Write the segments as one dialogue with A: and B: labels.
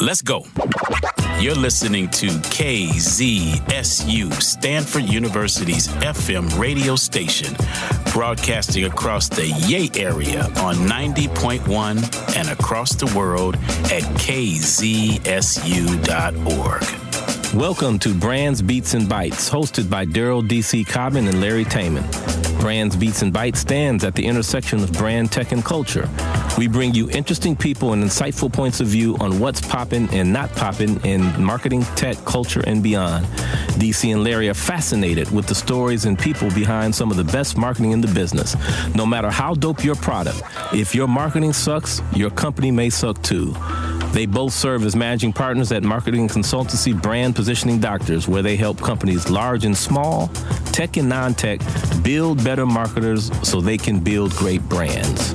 A: Let's go. You're listening to KZSU, Stanford University's FM radio station, broadcasting across the Yay area on 90.1 and across the world at kzsu.org.
B: Welcome to Brands, Beats, and Bytes, hosted by Daryl D.C. Cobbin and Larry Taman. Brands, Beats, and Bytes stands at the intersection of brand, tech, and culture. We bring you interesting people and insightful points of view on what's popping and not popping in marketing, tech, culture, and beyond. DC and Larry are fascinated with the stories and people behind some of the best marketing in the business. No matter how dope your product, if your marketing sucks, your company may suck too. They both serve as managing partners at marketing consultancy Brand Positioning Doctors, where they help companies large and small, tech and non-tech, build better marketers so they can build great brands.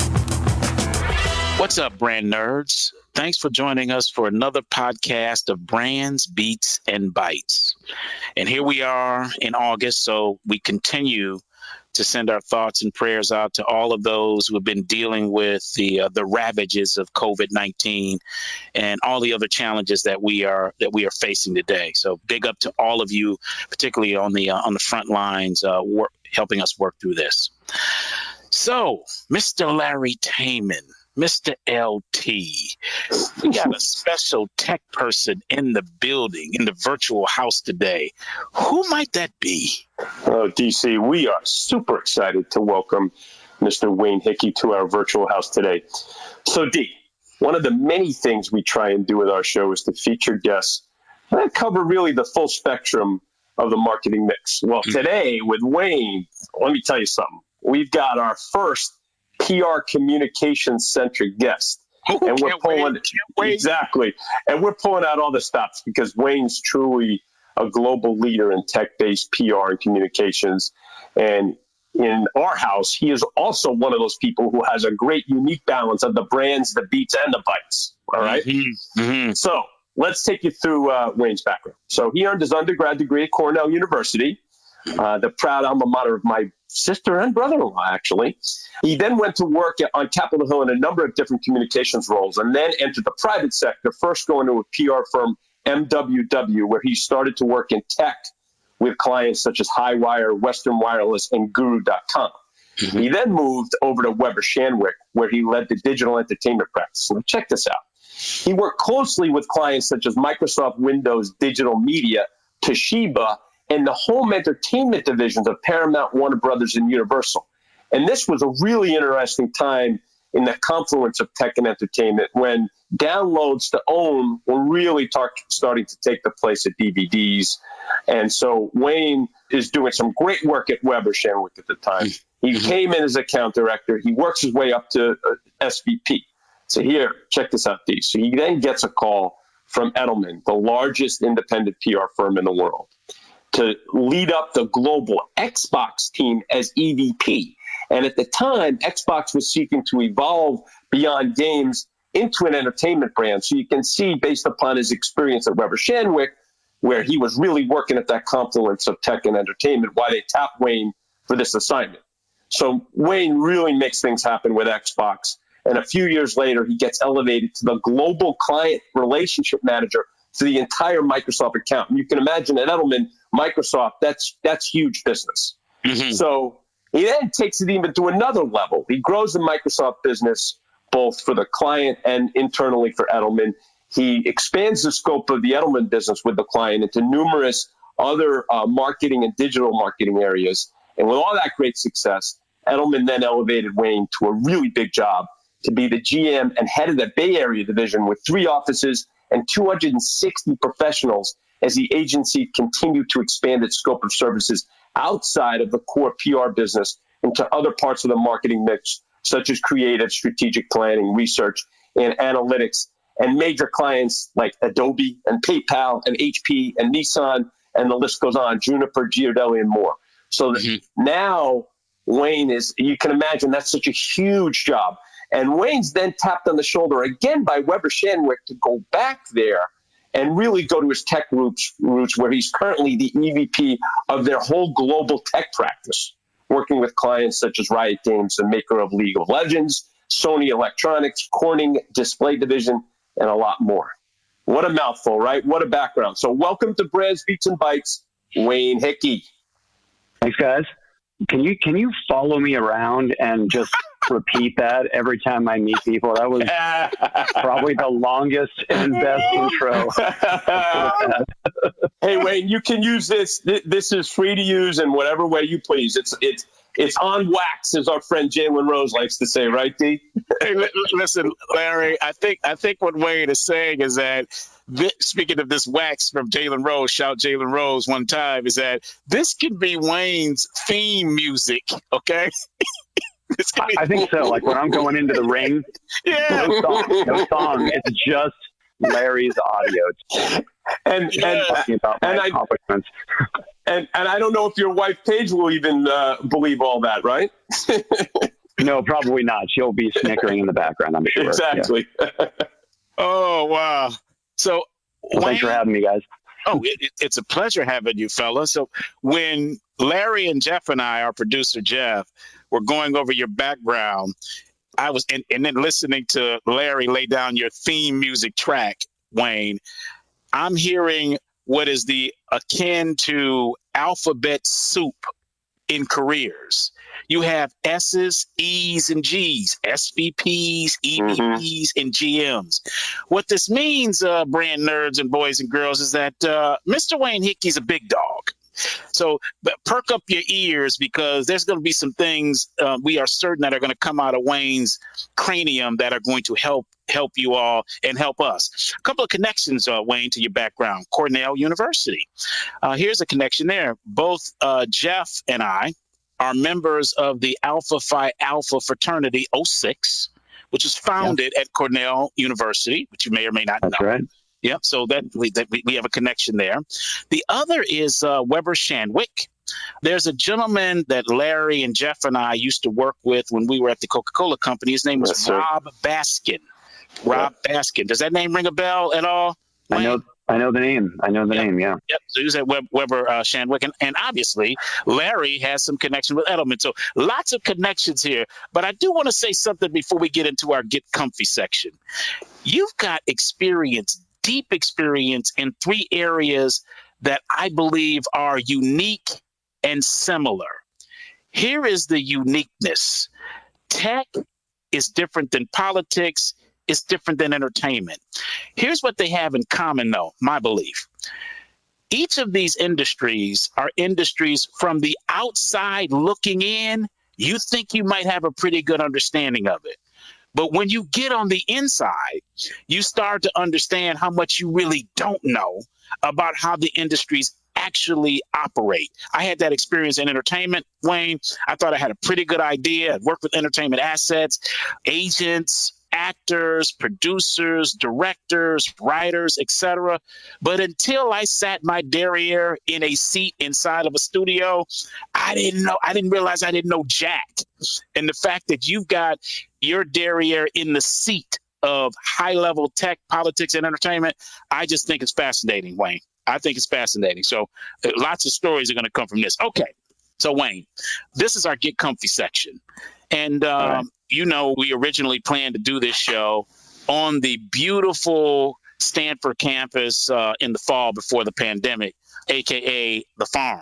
A: What's up, brand nerds? Thanks for joining us for another podcast of Brands, Beats, and Bytes. And here we are in August, so we continue to send our thoughts and prayers out to all of those who have been dealing with the ravages of COVID-19 and all the other challenges that we are facing today. So big up to all of you, particularly on the front lines, helping us work through this. So, Mr. Larry Taman, Mr. LT, we got a special tech person in the building, in the virtual house today. Who might that be?
C: Oh, DC, we are super excited to welcome Mr. Wayne Hickey to our virtual house today. So, D, one of the many things we try and do with our show is to feature guests that cover really the full spectrum of the marketing mix. Well, today with Wayne, let me tell you something. We've got our first PR communication-centric guest. And we're pulling exactly. And we're pulling out all the stops because Wayne's truly a global leader in tech-based PR and communications. And in our house, he is also one of those people who has a great unique balance of the brands, the beats, and the bytes. All right. Mm-hmm. Mm-hmm. So let's take you through Wayne's background. So he earned his undergrad degree at Cornell University, the proud alma mater of my sister and brother-in-law, actually. He then went to work on Capitol Hill in a number of different communications roles and then entered the private sector, first going to a PR firm, MWW, where he started to work in tech with clients such as Highwire, Western Wireless, and Guru.com. Mm-hmm. He then moved over to Weber Shandwick, where he led the digital entertainment practice. Now, check this out. He worked closely with clients such as Microsoft Windows Digital Media, Toshiba, and the home entertainment divisions of Paramount, Warner Brothers, and Universal. And this was a really interesting time in the confluence of tech and entertainment when downloads to own were really starting to take the place of DVDs. And so Wayne is doing some great work at Weber Shandwick at the time. He came in as account director. He works his way up to SVP. So here, check this out, D. So he then gets a call from Edelman, the largest independent PR firm in the world, to lead up the global Xbox team as EVP. And at the time, Xbox was seeking to evolve beyond games into an entertainment brand. So you can see, based upon his experience at Weber Shandwick, where he was really working at that confluence of tech and entertainment, why they tapped Wayne for this assignment. So Wayne really makes things happen with Xbox. And a few years later, he gets elevated to the global client relationship manager for the entire Microsoft account. And you can imagine at Edelman, Microsoft, that's huge business. Mm-hmm. So he then takes it even to another level. He grows the Microsoft business both for the client and internally for Edelman. He expands the scope of the Edelman business with the client into numerous other marketing and digital marketing areas. And with all that great success, Edelman then elevated Wayne to a really big job to be the GM and head of the Bay Area division with 3 offices and 260 professionals as the agency continued to expand its scope of services outside of the core PR business into other parts of the marketing mix, such as creative, strategic planning, research, and analytics, and major clients like Adobe and PayPal and HP and Nissan, and the list goes on, Juniper, Ghirardelli, and more. So now Wayne is, you can imagine that's such a huge job. And Wayne's then tapped on the shoulder again by Weber Shandwick to go back there and really go to his tech roots where he's currently the EVP of their whole global tech practice, working with clients such as Riot Games, the maker of League of Legends, Sony Electronics, Corning Display Division, and a lot more. What a mouthful, right? What a background. So welcome to Brands, Beats, and Bytes, Wayne Hickey.
D: Thanks, guys. Can you follow me around and just repeat that every time I meet people? That was probably the longest and best intro.
C: Hey, Wayne, you can use this. This is free to use in whatever way you please. It's on wax, as our friend Jalen Rose likes to say, right, D?
A: Hey, listen, Larry, I think what Wayne is saying is that, speaking of this wax from Jalen Rose, shout Jalen Rose one time, is that this could be Wayne's theme music, okay?
D: I think so. Like when I'm going into the ring,
A: yeah.
D: no song. It's just Larry's audio.
C: And
D: talking about my accomplishments.
C: And I don't know if your wife Paige will even believe all that, right?
D: No, probably not. She'll be snickering in the background, I'm sure.
C: Exactly.
D: Yeah.
A: Oh, wow. So,
D: well, thanks for having me, guys.
A: Oh, it's a pleasure having you, fella. So when Larry and Jeff and I, our producer Jeff, were going over your background, I was and then listening to Larry lay down your theme music track, Wayne, I'm hearing what is the akin to alphabet soup in careers. You have S's, E's, and G's, SVPs, EVPs, and GMs. What this means, brand nerds and boys and girls, is that Mr. Wayne Hickey's a big dog. So perk up your ears, because there's going to be some things we are certain that are going to come out of Wayne's cranium that are going to help you all and help us. A couple of connections, Wayne, to your background. Cornell University. Here's a connection there. Both Jeff and I are members of the Alpha Phi Alpha fraternity 06, which is founded at Cornell University, which you may or may not know.
D: That's right.
A: Yeah, so that we have a connection there. The other is Weber Shandwick. There's a gentleman that Larry and Jeff and I used to work with when we were at the Coca-Cola Company. His name was Rob Baskin. Rob Baskin. Does that name ring a bell at all, Wayne?
D: I know the name. Yeah.
A: Yep. So he was at Weber Shandwick. And obviously, Larry has some connection with Edelman. So lots of connections here. But I do want to say something before we get into our Get Comfy section. You've got deep experience in three areas that I believe are unique and similar. Here is the uniqueness. Tech is different than politics. It's different than entertainment. Here's what they have in common, though, my belief. Each of these industries are industries from the outside looking in. You think you might have a pretty good understanding of it. But when you get on the inside, you start to understand how much you really don't know about how the industries actually operate. I had that experience in entertainment, Wayne. I thought I had a pretty good idea. I'd worked with entertainment assets, agents, actors, producers, directors, writers, etc. But until I sat my derriere in a seat inside of a studio, I didn't realize I didn't know jack. And the fact that you've got your derriere in the seat of high-level tech, politics, and entertainment, I just think it's fascinating, Wayne. I think it's fascinating. So lots of stories are going to come from this. Okay. So, Wayne, this is our Get Comfy section. And, we originally planned to do this show on the beautiful Stanford campus in the fall before the pandemic, a.k.a. the farm.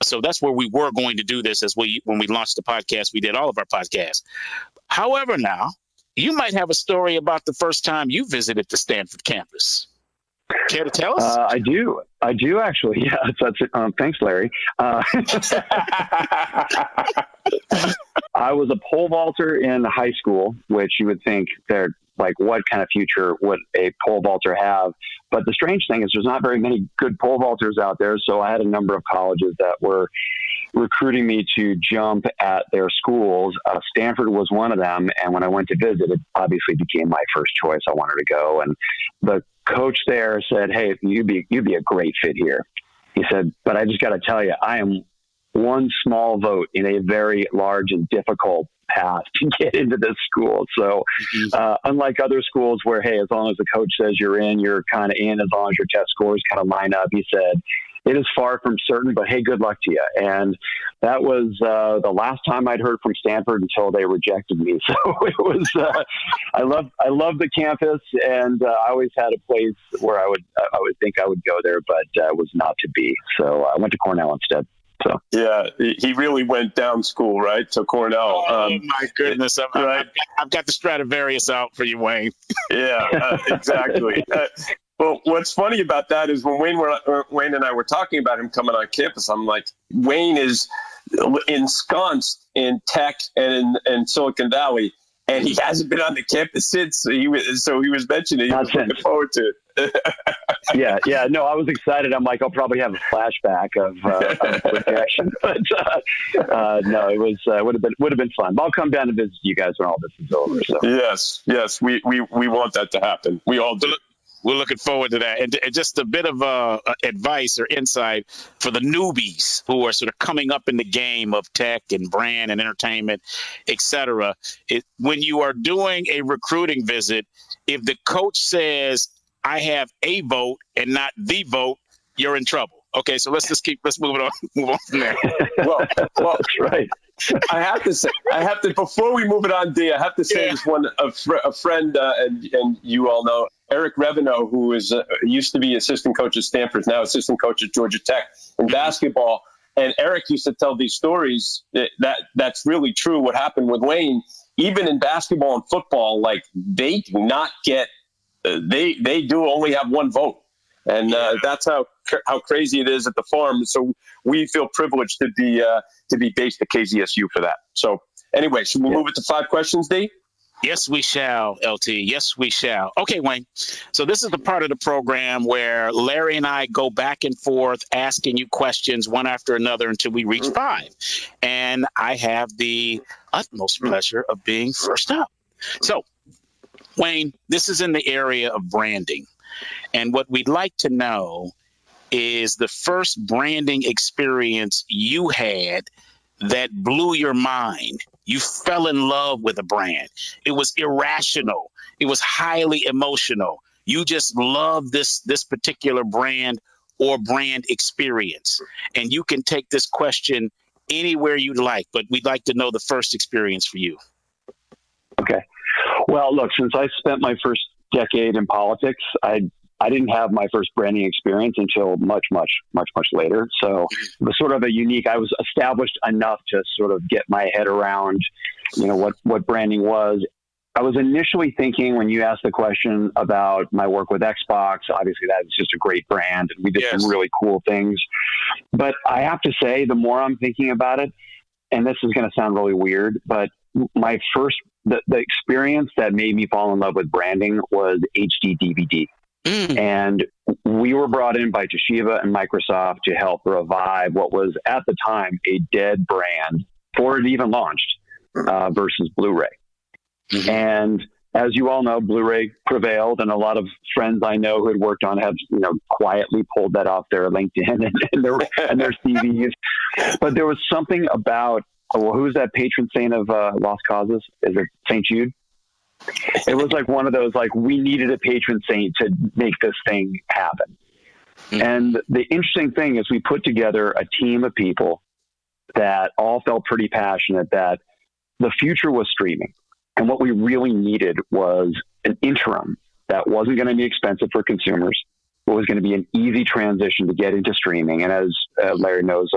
A: So that's where we were going to do this when we launched the podcast. We did all of our podcasts. However, now, you might have a story about the first time you visited the Stanford campus. Care to tell us?
D: I do actually. Yeah. Thanks, Larry. I was a pole vaulter in high school, which you would think they're like, what kind of future would a pole vaulter have? But the strange thing is there's not very many good pole vaulters out there. So I had a number of colleges that were recruiting me to jump at their schools. Stanford was one of them. And when I went to visit, it obviously became my first choice. I wanted to go. And the coach there said, "Hey, you'd be a great fit here." He said, "But I just got to tell you, I am one small vote in a very large and difficult path to get into this school." So unlike other schools where, hey, as long as the coach says you're in, you're kind of in, as long as your test scores kind of line up, he said, it is far from certain, but hey, good luck to you. And that was the last time I'd heard from Stanford until they rejected me. So it was, I love the campus, and I always had a place where I would think I would go there, but was not to be. So I went to Cornell instead. So
C: yeah, he really went down school, right? To Cornell.
A: Oh my goodness! I've got the Stradivarius out for you, Wayne.
C: Yeah, exactly. Well, what's funny about that is when Wayne and I were talking about him coming on campus, I'm like, Wayne is ensconced in tech and in Silicon Valley, and he hasn't been on the campus since. So he was mentioning he was looking forward to it.
D: Yeah. No, I was excited. I'm like, I'll probably have a flashback of reaction, but no, it was would have been fun. But I'll come down and visit you guys when all this is over. So
C: yes, we want that to happen. We all do.
A: We're looking forward to that. And just a bit of advice or insight for the newbies who are sort of coming up in the game of tech and brand and entertainment, et cetera. When you are doing a recruiting visit, if the coach says, I have a vote and not the vote, you're in trouble. Okay, so let's move on from there.
C: Well, that's right. I have to, before we move it on, D, I have to say this one, a friend, and you all know, Eric Reveneau, who used to be assistant coach at Stanford, now assistant coach at Georgia Tech in basketball. And Eric used to tell these stories that's really true. What happened with Wayne, even in basketball and football, like they do not get, they do only have one vote. And that's how crazy it is at the farm. So we feel privileged to be based at KZSU for that. So anyway, should we move it to 5 questions, D?
A: Yes, we shall, LT. Yes, we shall. Okay, Wayne. So this is the part of the program where Larry and I go back and forth asking you questions one after another until we reach 5. And I have the utmost pleasure of being first up. So, Wayne, this is in the area of branding. And what we'd like to know is the first branding experience you had that blew your mind. You fell in love with a brand. It was irrational. It was highly emotional. You just love this particular brand or brand experience. And you can take this question anywhere you'd like, but we'd like to know the first experience for you.
D: Okay. Well, look, since I spent my first decade in politics, I didn't have my first branding experience until much later. So it was sort of I was established enough to sort of get my head around, what branding was. I was initially thinking, when you asked the question about my work with Xbox, obviously that's just a great brand and we did some really cool things. But I have to say, the more I'm thinking about it, and this is going to sound really weird, but my first, the experience that made me fall in love with branding was HD DVD. And we were brought in by Toshiba and Microsoft to help revive what was at the time a dead brand before it even launched versus Blu-ray. And as you all know, Blu-ray prevailed, and a lot of friends I know who had worked on have quietly pulled that off their LinkedIn and their CVs. But there was something about who's that patron saint of lost causes? Is it St. Jude? It was like one of those, like, we needed a patron saint to make this thing happen. And the interesting thing is we put together a team of people that all felt pretty passionate that the future was streaming. And what we really needed was an interim that wasn't going to be expensive for consumers, but was going to be an easy transition to get into streaming. And as Larry knows,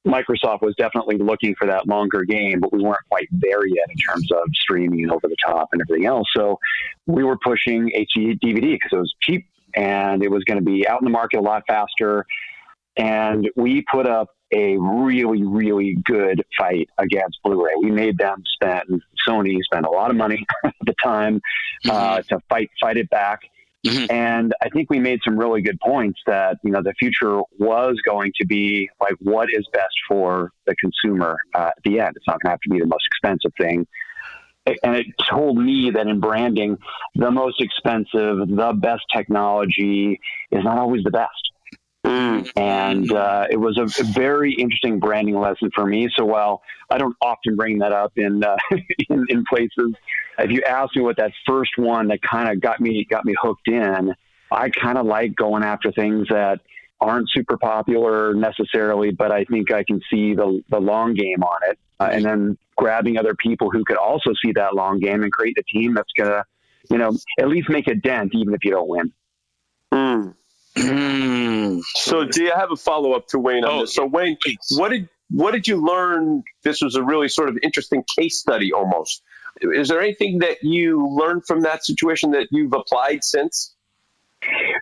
D: Microsoft was definitely looking for that longer game, but we weren't quite there yet in terms of streaming and over the top and everything else. So we were pushing HD DVD because it was cheap and it was going to be out in the market a lot faster. And we put up a really, really good fight against Blu-ray. We made them Sony spent a lot of money at the time to fight it back. And I think we made some really good points that, the future was going to be like, what is best for the consumer at the end? It's not going to have to be the most expensive thing. And it told me that in branding, the most expensive, the best technology is not always the best. And it was a very interesting branding lesson for me. So while I don't often bring that up in places, if you ask me what that first one that kind of got me hooked in, I kind of like going after things that aren't super popular necessarily, but I think I can see the long game on it. And then grabbing other people who could also see that long game and create a team that's going to, at least make a dent, even if you don't win.
C: So do you have a follow-up to Wayne on this? So Wayne, what did you learn? This was a really sort of interesting case study almost. Is there anything that you learned from that situation that you've applied since?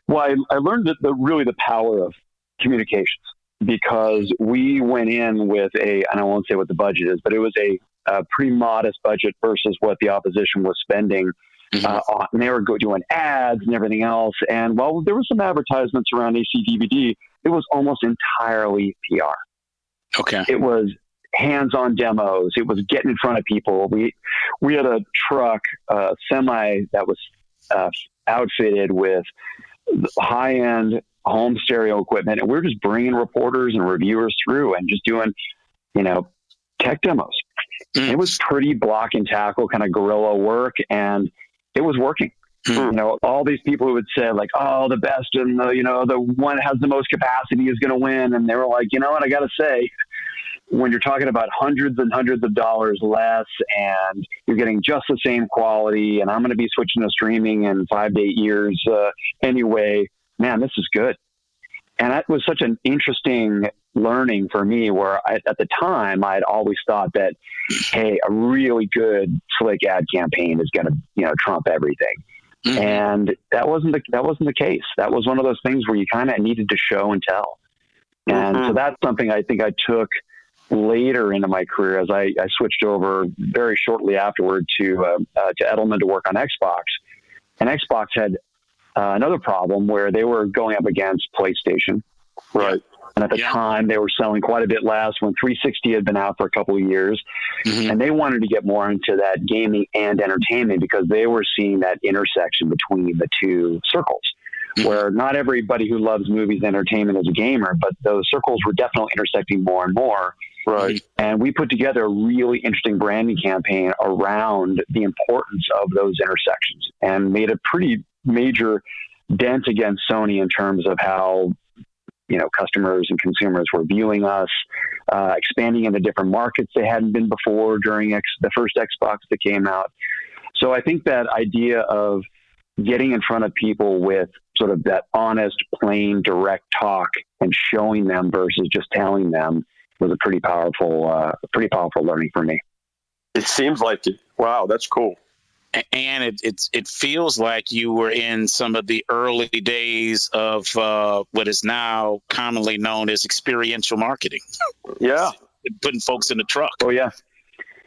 D: Well, I learned that the power of communications, because we went in with and I won't say what the budget is, but it was a pretty modest budget versus what the opposition was spending. And they were doing ads and everything else. And while there were some advertisements around AC/DVD, it was almost entirely PR.
A: Okay.
D: It was hands-on demos. It was getting in front of people. We had a truck, semi that was outfitted with high-end home stereo equipment, and we were just bringing reporters and reviewers through and just doing, tech demos. It was pretty block and tackle kind of guerrilla work, and it was working. All these people who would say like, oh, the best and the one that has the most capacity is going to win. And they were like, you know what, I got to say, when you're talking about hundreds and hundreds of dollars less and you're getting just the same quality, and I'm going to be switching to streaming in 5 to 8 years anyway, man, this is good. And that was such an interesting learning for me, where at the time I had always thought that, hey, a really good slick ad campaign is going to, trump everything. And that wasn't the case. That was one of those things where you kind of needed to show and tell. And so that's something I think I took later into my career, as I switched over very shortly afterward to Edelman to work on Xbox. And Xbox had another problem where they were going up against PlayStation.
C: Right.
D: And at the time, they were selling quite a bit less when 360 had been out for a couple of years. And they wanted to get more into that gaming and entertainment, because they were seeing that intersection between the two circles, where not everybody who loves movies and entertainment is a gamer, but those circles were definitely intersecting more and more.
C: Right.
D: And we put together a really interesting branding campaign around the importance of those intersections, and made a pretty major dent against Sony in terms of how, customers and consumers were viewing us, expanding into different markets they hadn't been before during the first Xbox that came out. So I think that idea of getting in front of people with sort of that honest, plain, direct talk and showing them versus just telling them was a pretty powerful learning for me.
C: It seems like it. Wow, that's cool.
A: And it feels like you were in some of the early days of what is now commonly known as experiential marketing.
C: Yeah.
A: Putting folks in the truck.
D: Oh, yeah.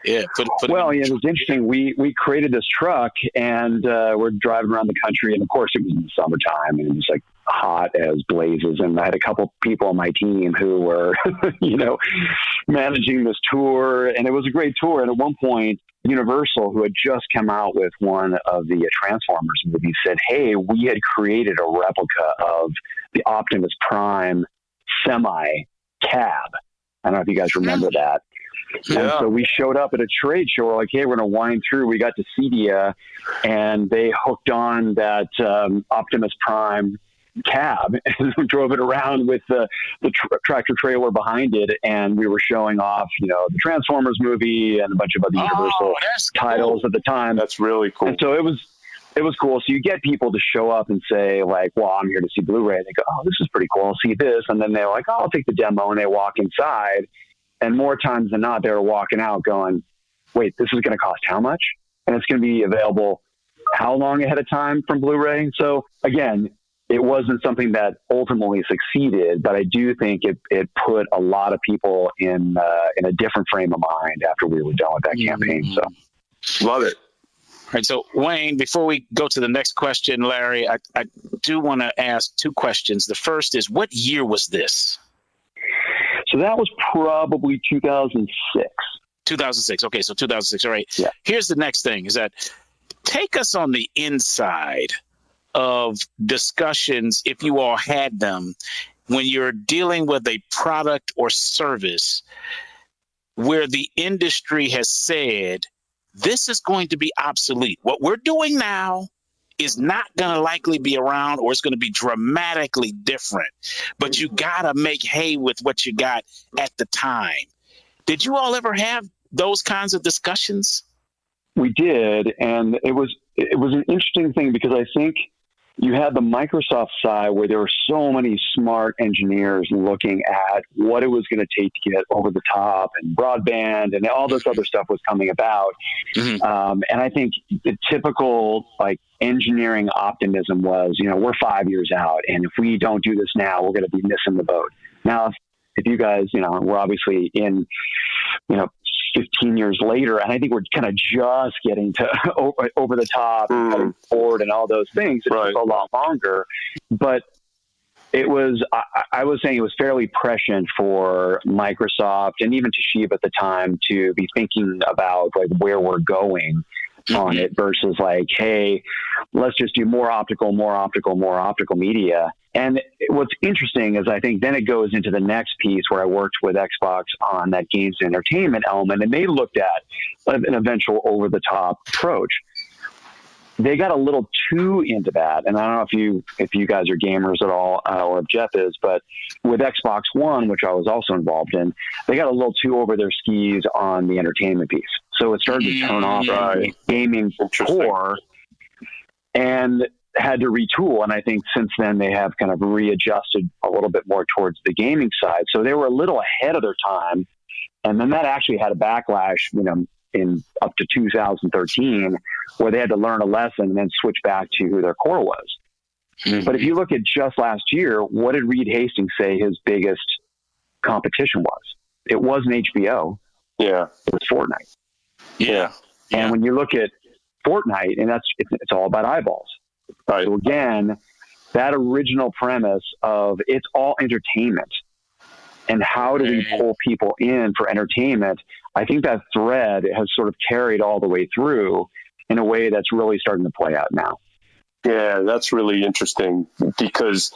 A: Yeah.
D: Well, it was interesting. We created this truck, and we're driving around the country. And of course, it was in the summertime, and it was like hot as blazes. And I had a couple people on my team who were, managing this tour. And it was a great tour. And at one point, Universal, who had just come out with one of the Transformers movies, said, hey, we had created a replica of the Optimus Prime semi cab. I don't know if you guys remember that. Yeah. And so we showed up at a trade show. We're like, hey, we're going to wind through. We got to Cedia, and they hooked on that Optimus Prime cab and drove it around with the tractor trailer behind it. And we were showing off, the Transformers movie and a bunch of other Universal titles at the time.
C: That's really cool.
D: And so it was cool. So you get people to show up and say like, well, I'm here to see Blu-ray. And they go, oh, this is pretty cool. I'll see this. And then they're like, oh, I'll take the demo. And they walk inside. And more times than not, they were walking out going, wait, this is going to cost how much? And it's going to be available how long ahead of time from Blu-ray? So again, it wasn't something that ultimately succeeded, but I do think it put a lot of people in a different frame of mind after we were done with that campaign. So
C: love it.
A: All right. So Wayne, before we go to the next question, Larry, I do want to ask two questions. The first is, what year was this?
D: So that was probably 2006.
A: 2006. Okay. So 2006. All right.
D: Yeah.
A: Here's the next thing is that take us on the inside of discussions, if you all had them, when you're dealing with a product or service where the industry has said, this is going to be obsolete. What we're doing now is not going to likely be around, or it's going to be dramatically different. But you got to make hay with what you got at the time. Did you all ever have those kinds of discussions?
D: We did, and it was an interesting thing because I think you had the Microsoft side where there were so many smart engineers looking at what it was going to take to get over the top and broadband and all this other stuff was coming about. Mm-hmm. And I think the typical like engineering optimism was, we're 5 years out, and if we don't do this now, we're going to be missing the boat. Now, if you guys, we're obviously in, 15 years later, and I think we're kind of just getting to over the top and cutting forward and all those things. It took a lot longer, but it was, I was saying it was fairly prescient for Microsoft and even Toshiba at the time to be thinking about like where we're going on it versus like, hey, let's just do more optical media. And what's interesting is I think then it goes into the next piece where I worked with Xbox on that games and entertainment element, and they looked at an eventual over-the-top approach. They got a little too into that, and I don't know if you guys are gamers at all, or if Jeff is, but with Xbox One, which I was also involved in, they got a little too over their skis on the entertainment piece. So it started to turn off the gaming core and had to retool. And I think since then they have kind of readjusted a little bit more towards the gaming side. So they were a little ahead of their time. And then that actually had a backlash, in up to 2013, where they had to learn a lesson and then switch back to who their core was. Mm-hmm. But if you look at just last year, what did Reed Hastings say his biggest competition was? It wasn't HBO.
C: Yeah.
D: It was Fortnite.
C: Yeah.
D: And when you look at Fortnite, and it's all about eyeballs.
C: Right.
D: So again, that original premise of it's all entertainment and how do we pull people in for entertainment, I think that thread has sort of carried all the way through in a way that's really starting to play out now.
C: Yeah, that's really interesting because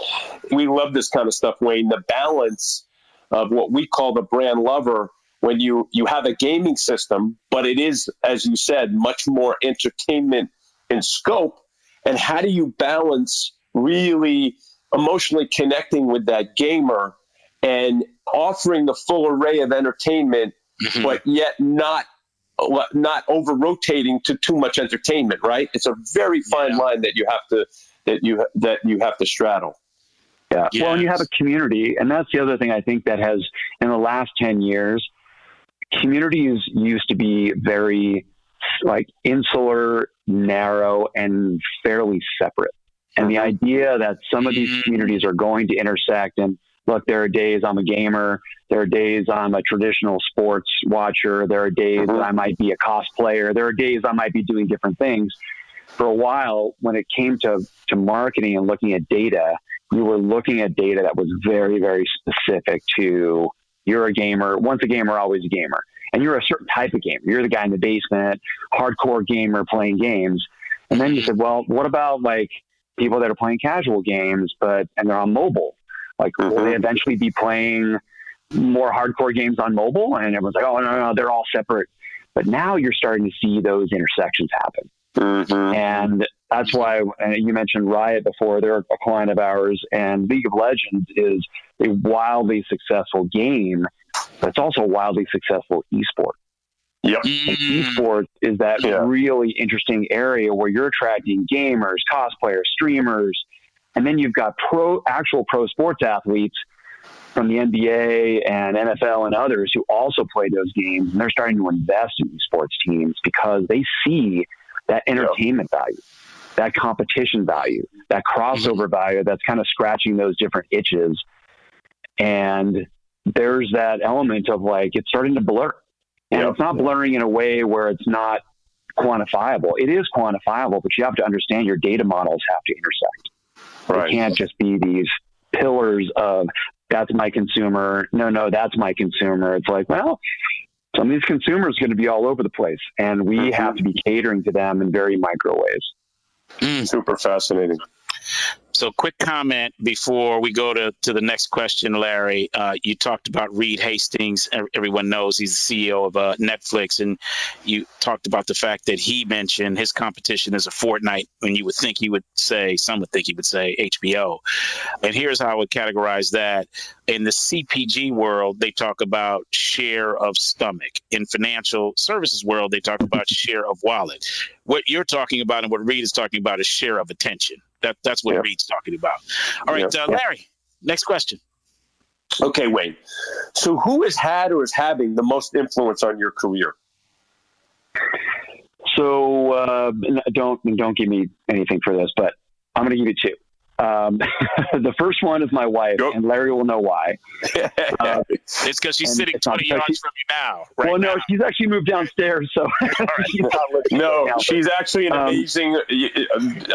C: we love this kind of stuff, Wayne. The balance of what we call the brand lover, when you have a gaming system, but it is, as you said, much more entertainment in scope. And how do you balance really emotionally connecting with that gamer and offering the full array of entertainment, but yet not over-rotating to too much entertainment, right? It's a very fine line that you have to straddle.
D: Yeah. Yes. Well, and you have a community, and that's the other thing I think that has, in the last 10 years, communities used to be very like insular, narrow, and fairly separate. And the idea that some of these communities are going to intersect, and look, there are days I'm a gamer, there are days I'm a traditional sports watcher, there are days that I might be a cosplayer, there are days I might be doing different things. For a while, when it came to marketing and looking at data, you were looking at data that was very, very specific to you're a gamer, once a gamer, always a gamer. And you're a certain type of gamer. You're the guy in the basement, hardcore gamer playing games. And then you said, well, what about like people that are playing casual games, and they're on mobile? Like, will they eventually be playing more hardcore games on mobile? And everyone's like, oh, no, they're all separate. But now you're starting to see those intersections happen. And that's why you mentioned Riot before. They're a client of ours, and League of Legends is a wildly successful game, but it's also a wildly successful esport.
C: Yep.
D: And esports is that really interesting area where you're attracting gamers, cosplayers, streamers, and then you've got actual pro sports athletes from the NBA and NFL and others who also play those games, and they're starting to invest in esports teams because they see that entertainment value, that competition value, that crossover value that's kind of scratching those different itches. And there's that element of like, it's starting to blur. And it's not blurring in a way where it's not quantifiable. It is quantifiable, but you have to understand your data models have to intersect. Right. It can't just be these pillars of that's my consumer. No, that's my consumer. It's like, well, some of these consumers are going to be all over the place, and we have to be catering to them in very micro ways.
C: Super fascinating.
A: So quick comment before we go to the next question, Larry. You talked about Reed Hastings. Everyone knows he's the CEO of Netflix. And you talked about the fact that he mentioned his competition is a Fortnite, when you would think he would say, some would think he would say HBO. And here's how I would categorize that. In the CPG world, they talk about share of stomach. In financial services world, they talk about share of wallet. What you're talking about and what Reed is talking about is share of attention. That's what Reed's talking about. All right, Larry, next question.
C: Okay, Wayne. So who has had or is having the most influence on your career?
D: So don't give me anything for this, but I'm going to give you two. The first one is my wife, and Larry will know why.
A: It's because she's sitting 20 yards from you now.
D: Well, no, she's actually moved downstairs, so she's not looking.
C: No,
D: now,
C: she's actually an amazing.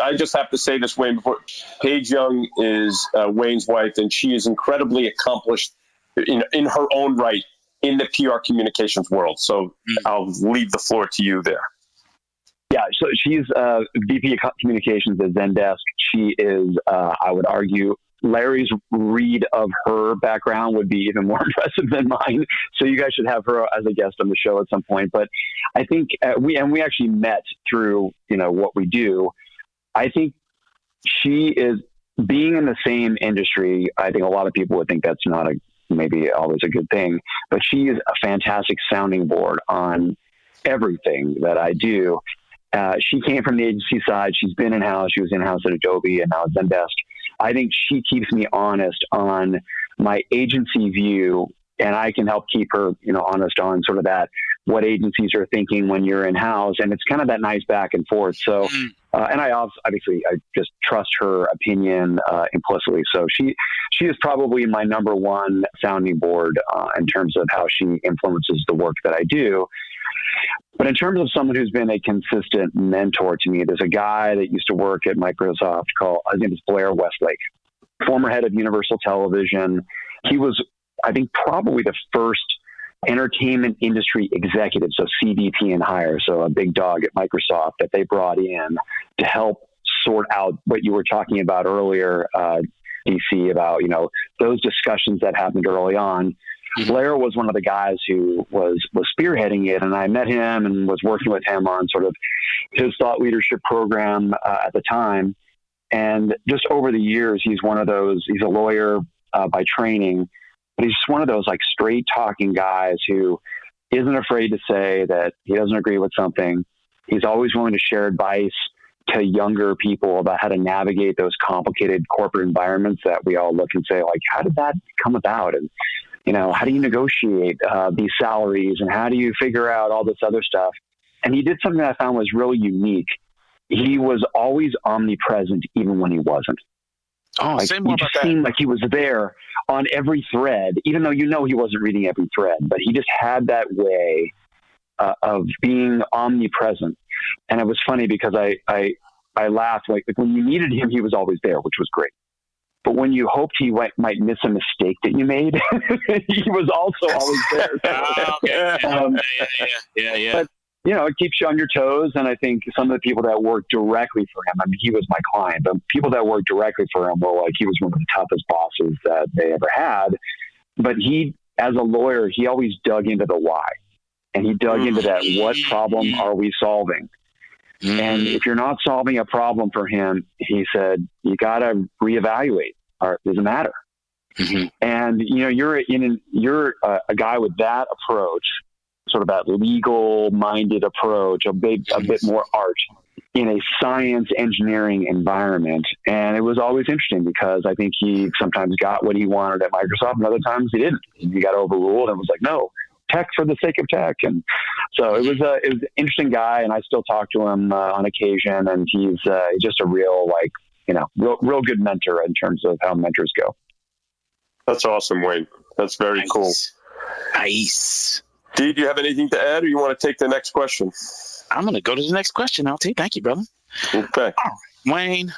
C: I just have to say this, Wayne. Before Paige Young is Wayne's wife, and she is incredibly accomplished in her own right in the PR communications world. So I'll leave the floor to you there.
D: Yeah, so she's VP of Communications at Zendesk. She is, I would argue, Larry's read of her background would be even more impressive than mine. So you guys should have her as a guest on the show at some point. But I think we actually met through what we do. I think she is, being in the same industry. I think a lot of people would think that's not maybe always a good thing, but she is a fantastic sounding board on everything that I do. She came from the agency side. She's been in-house. She was in-house at Adobe and now at Zendesk. I think she keeps me honest on my agency view, and I can help keep her, honest on sort of that, what agencies are thinking when you're in-house. And it's kind of that nice back and forth. So, and I obviously just trust her opinion implicitly. So she is probably my number one sounding board in terms of how she influences the work that I do. But in terms of someone who's been a consistent mentor to me, there's a guy that used to work at Microsoft his name is Blair Westlake, former head of Universal Television. He was, I think, probably the first entertainment industry executive, so CDP and higher, so a big dog at Microsoft that they brought in to help sort out what you were talking about earlier, DC, about, those discussions that happened early on. Blair was one of the guys who was spearheading it, and I met him and was working with him on sort of his thought leadership program at the time. And just over the years, he's one of those, he's a lawyer by training, but he's just one of those like straight talking guys who isn't afraid to say that he doesn't agree with something. He's always willing to share advice to younger people about how to navigate those complicated corporate environments that we all look and say, like, how did that come about? And how do you negotiate these salaries, and how do you figure out all this other stuff? And he did something that I found was really unique. He was always omnipresent, even when he wasn't.
A: Oh, say more about that.
D: He seemed like he was there on every thread, even though he wasn't reading every thread. But he just had that way of being omnipresent. And it was funny because I laughed. Like when you needed him, he was always there, which was great. But when you hoped he might miss a mistake that you made, he was also always there.
A: Yeah.
D: But, it keeps you on your toes. And I think some of the people that worked directly for him, I mean, he was my client, but people that worked directly for him were like, he was one of the toughest bosses that they ever had. But he, as a lawyer, he always dug into the why. And he dug into that, what problem are we solving? And if you're not solving a problem for him, he said, you got to reevaluate. Or does it matter? And, you're a guy with that approach, sort of that legal minded approach, a bit more art in a science engineering environment. And it was always interesting because I think he sometimes got what he wanted at Microsoft and other times he didn't. He got overruled and was like, no, tech for the sake of tech. And so it was an interesting guy, and I still talk to him on occasion, and he's just a real, real good mentor in terms of how mentors go.
C: That's awesome, Wayne. That's very cool.
A: Nice.
C: Dee, do you have anything to add, or you want to take the next question?
A: I'm going to go to the next question, LT. Thank you, brother.
C: Okay.
A: All right. Wayne,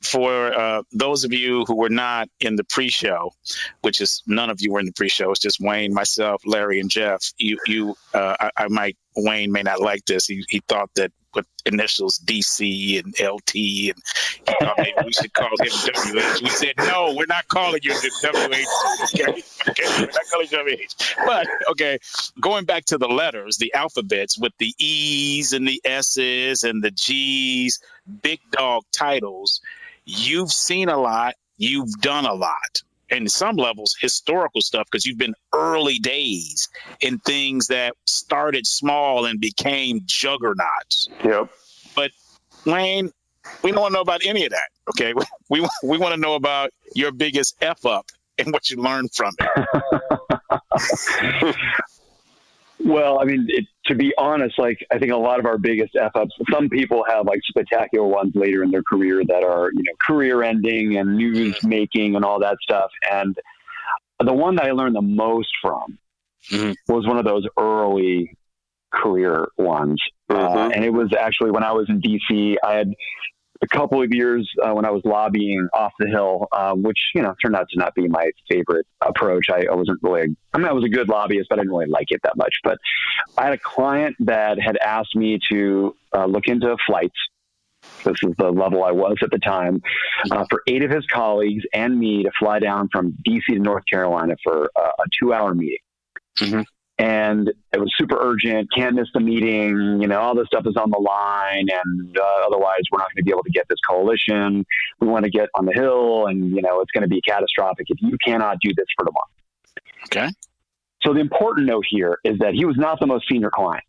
A: for those of you who were not in the pre-show, which is none of you were in the pre-show, it's just Wayne, myself, Larry, and Jeff. Wayne may not like this. He thought that with initials DC and LT, and he thought maybe we should call him WH. We said, no, we're not calling you the WH. Okay, we're not calling you WH. But, okay, going back to the letters, the alphabets with the E's and the S's and the G's, big dog titles, you've seen a lot, you've done a lot. And some levels, historical stuff, because you've been early days in things that started small and became juggernauts.
C: Yep.
A: But Wayne, we don't want to know about any of that. Okay, we want to know about your biggest F up and what you learned from it.
D: Well, I mean, to be honest, like, I think a lot of our biggest F-ups, some people have like spectacular ones later in their career that are, career ending and news making and all that stuff. And the one that I learned the most from was one of those early career ones. And it was actually when I was in DC. I had a couple of years when I was lobbying off the Hill, which, turned out to not be my favorite approach. I wasn't really, I was a good lobbyist, but I didn't really like it that much. But I had a client that had asked me to look into flights. This is the level I was at the time, for 8 of his colleagues and me to fly down from DC to North Carolina for a 2-hour meeting. And it was super urgent, can't miss the meeting, all this stuff is on the line, and otherwise we're not going to be able to get this coalition. We want to get on the Hill, and, it's going to be catastrophic if you cannot do this for tomorrow.
A: Okay.
D: So the important note here is that he was not the most senior client,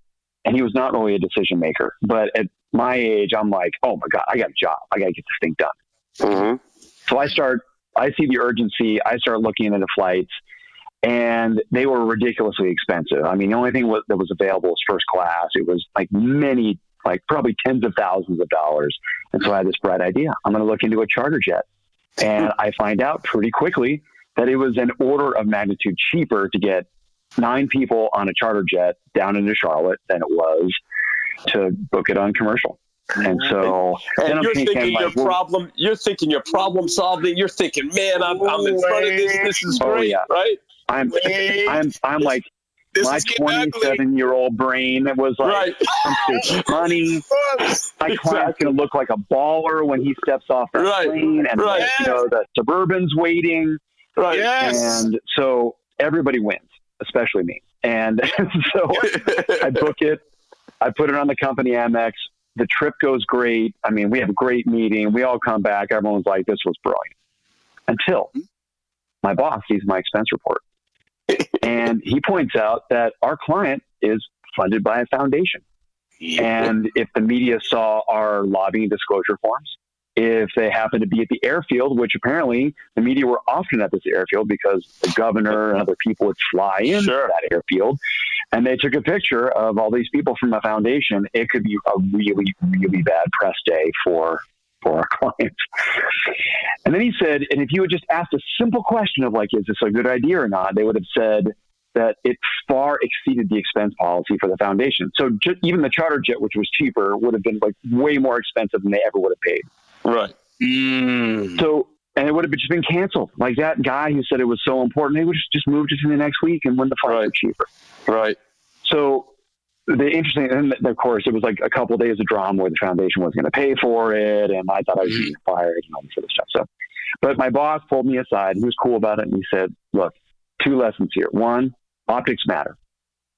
D: and he was not really a decision maker. But at my age, I'm like, oh my God, I got a job. I got to get this thing done. So I see the urgency. I start looking into flights. And they were ridiculously expensive. I mean, the only thing that was available was first class. It was probably tens of thousands of dollars. And so I had this bright idea. I'm going to look into a charter jet. And I find out pretty quickly that it was an order of magnitude cheaper to get 9 people on a charter jet down into Charlotte than it was to book it on commercial. And so,
C: and you're thinking you're thinking you're problem solving. You're thinking, man, I'm in front of this. This is great, right?
D: I'm like, my 27-year-old brain was like, money. My client's going to look like a baller when he steps off that plane, and the Suburban's waiting.
C: Right.
A: Yes.
D: And so everybody wins, especially me. And so I book it. I put it on the company Amex. The trip goes great. I mean, we have a great meeting. We all come back. Everyone's like, this was brilliant. Until my boss sees my expense report. And he points out that our client is funded by a foundation. And if the media saw our lobbying disclosure forms, if they happen to be at the airfield, which apparently the media were often at this airfield because the governor and other people would fly in that airfield, and they took a picture of all these people from a foundation, it could be a really, really bad press day for our clients. And then he said, and if you had just asked a simple question of like, is this a good idea or not? They would have said that it far exceeded the expense policy for the foundation. So even the charter jet, which was cheaper, would have been like way more expensive than they ever would have paid.
C: Right.
D: So, and it would have just been canceled. Like that guy who said it was so important, they would just moved it to the next week, and when the flights were cheaper.
C: Right.
D: So the interesting, and of course, it was like a couple of days of drama where the foundation was going to pay for it, and I thought I was being fired and all this sort of stuff. So, but my boss pulled me aside. He was cool about it, and he said, "Look, 2 lessons here. One, optics matter."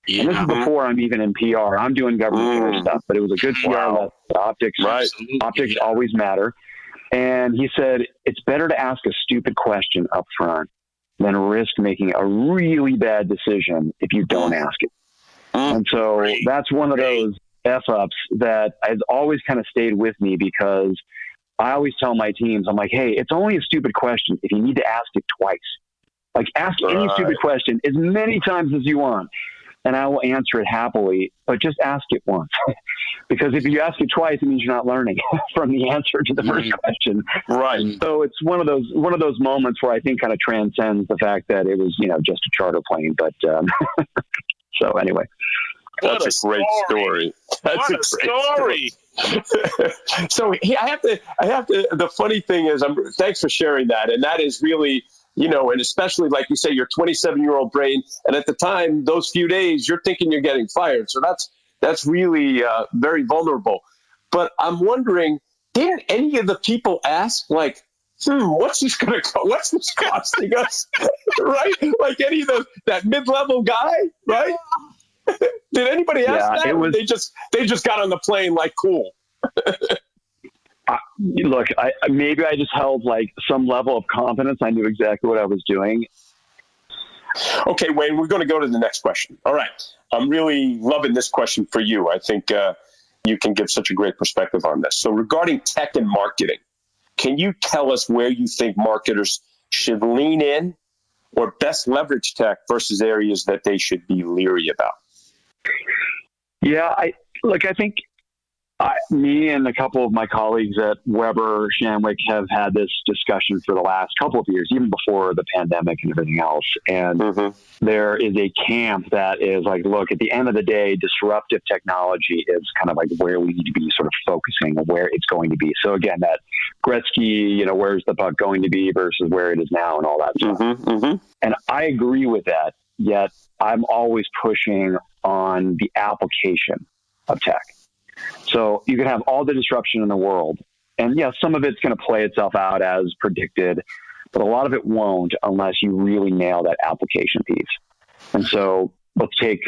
D: Yeah. And this is before I'm even in PR. I'm doing government stuff, but it was a good PR lesson. Optics always matter. And he said, it's better to ask a stupid question up front than risk making a really bad decision if you don't ask it. And so that's one of those F-ups that has always kind of stayed with me, because I always tell my teams, I'm like, hey, it's only a stupid question if you need to ask it twice. Like, ask any stupid question as many times as you want, and I will answer it happily, but just ask it once. Because if you ask it twice, it means you're not learning from the answer to the first question.
C: Right.
D: So it's one of those moments where I think kind of transcends the fact that it was, just a charter plane. But so anyway.
C: That's a great story. That's
A: what a story.
C: So I have to, the funny thing is, thanks for sharing that. And that is really, and especially like you say, your 27-year-old brain. And at the time, those few days, you're thinking you're getting fired. So that's really very vulnerable. But I'm wondering, didn't any of the people ask, like, what's this going to cost? What's this costing us? Right? Like any of that mid-level guy, right? Did anybody ask that? They just got on the plane like, cool.
D: Look, maybe I just held like some level of confidence. I knew exactly what I was doing.
C: Okay, Wayne, we're going to go to the next question. All right. I'm really loving this question for you. I think you can give such a great perspective on this. So regarding tech and marketing, can you tell us where you think marketers should lean in or best leverage tech versus areas that they should be leery about?
D: Yeah, I think me and a couple of my colleagues at Weber Shandwick have had this discussion for the last couple of years, even before the pandemic and everything else. And there is a camp that is like, look, at the end of the day, disruptive technology is kind of like where we need to be sort of focusing on where it's going to be. So again, that Gretzky, where's the puck going to be versus where it is now and all that stuff. And I agree with that, yet I'm always pushing on the application of tech. So you can have all the disruption in the world. And yeah, some of it's going to play itself out as predicted, but a lot of it won't unless you really nail that application piece. And so let's take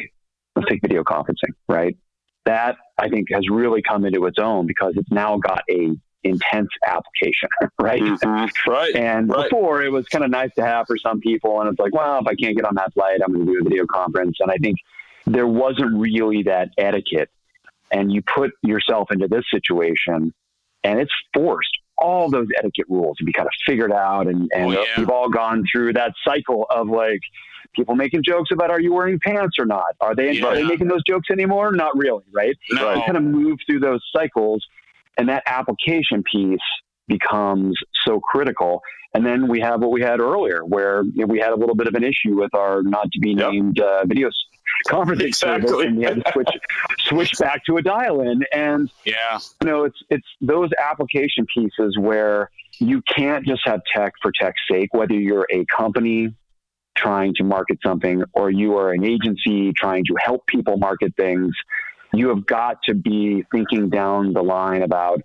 D: video conferencing, right? That I think has really come into its own because it's now got a intense application, right?
C: Right.
D: And before it was kind of nice to have for some people. And it's like, well, if I can't get on that flight, I'm going to do a video conference. And I think there wasn't really that etiquette. And you put yourself into this situation and it's forced all those etiquette rules to be kind of figured out. And we've all gone through that cycle of like people making jokes about, are you wearing pants or not? Are they making those jokes anymore? Not really. Right.
A: No.
D: You kind of move through those cycles and that application piece becomes so critical. And then we have what we had earlier where we had a little bit of an issue with our not to be named videos. Conferencing service, and we had to switch back to a dial-in, and it's those application pieces where you can't just have tech for tech's sake. Whether you're a company trying to market something or you are an agency trying to help people market things, you have got to be thinking down the line about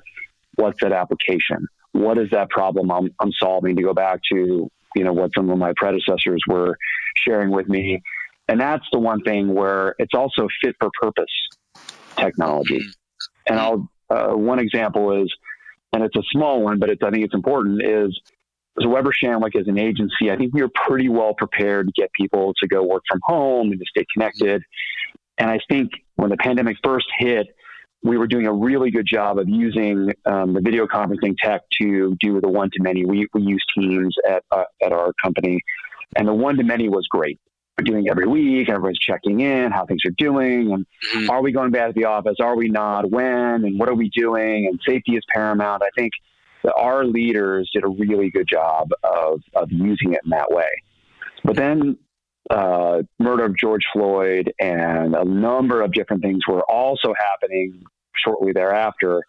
D: what's that application, what is that problem I'm solving. To go back to what some of my predecessors were sharing with me. And that's the one thing where it's also fit for purpose technology. And one example is, and it's a small one, but I think it's important, is so Weber Shandwick as an agency, I think we were pretty well prepared to get people to go work from home and to stay connected. And I think when the pandemic first hit, we were doing a really good job of using the video conferencing tech to do the one-to-many. We use Teams at our company, and the one-to-many was great. We're doing every week. Everyone's checking in, how things are doing, and are we going back to the office? Are we not? When? And what are we doing? And safety is paramount. I think that our leaders did a really good job of using it in that way. But then murder of George Floyd and a number of different things were also happening shortly thereafter.